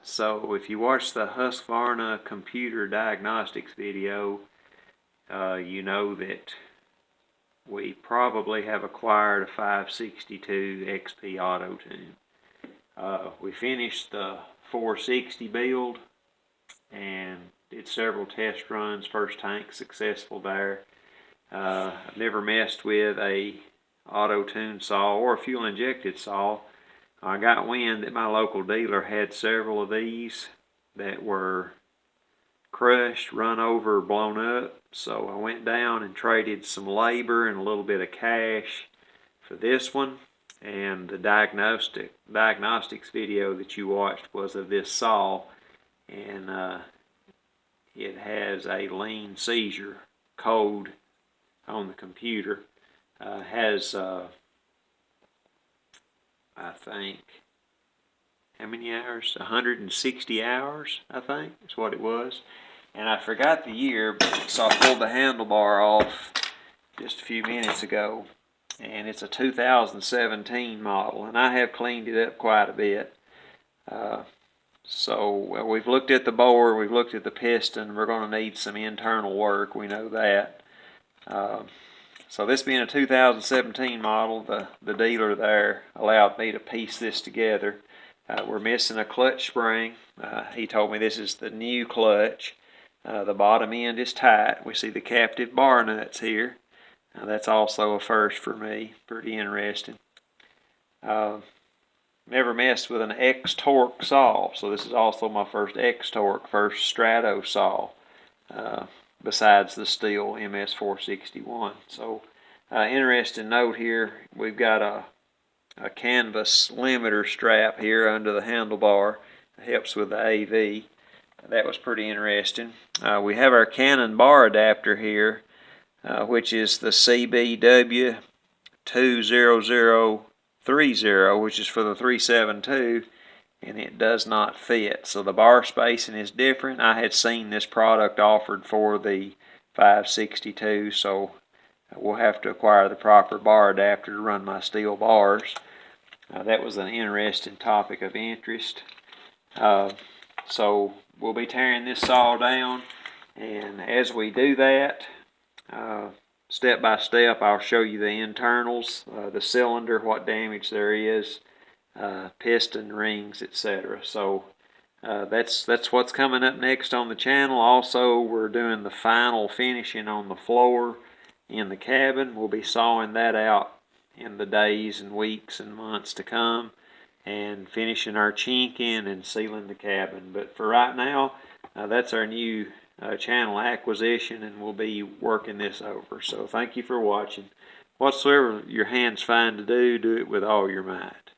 So if you watch the Husqvarna computer diagnostics video, you know that we probably have acquired a 562 XP Auto-tune. We finished the 460 build and did several test runs. First tank successful there. I've never messed with a auto-tune saw or a fuel injected saw. I got wind that my local dealer had several of these that were crushed, run over, blown up. So I went down and traded some labor and a little bit of cash for this one. And the diagnostics video that you watched was of this saw, and it has a lean seizure code on the computer. Has I think, how many hours? 160 hours, I think, is what it was. And I forgot the year, so I pulled the handlebar off just a few minutes ago. And it's a 2017 model, and I have cleaned it up quite a bit. So we've looked at the bore, we've looked at the piston. We're going to need some internal work, we know that. So this being a 2017 model, the dealer there allowed me to piece this together. We're missing a clutch spring. He told me this is the new clutch. The bottom end is tight. We see the captive bar nuts here. That's also a first for me. Pretty interesting. Never messed with an X-torq saw, so this is also my first X-torq, first Strato saw. Besides the steel MS461. So interesting note here, we've got a canvas limiter strap here under the handlebar. It helps with the AV. That was pretty interesting. We have our Canon bar adapter here, which is the CBW20030, which is for the 372. And it does not fit. So the bar spacing is different. I had seen this product offered for the 562, so we'll have to acquire the proper bar adapter to run my steel bars. That was an interesting topic of interest. So we'll be tearing this saw down, and as we do that, step by step, I'll show you the internals, the cylinder, what damage there is, piston rings, etc. So that's what's coming up next on the channel. Also, we're doing the final finishing on the floor in the cabin. We'll be sawing that out in the days and weeks and months to come, and finishing our chinking and sealing the cabin. But for right now, that's our new channel acquisition, and we'll be working this over. So thank you for watching. Whatsoever your hands find to do, do it with all your might.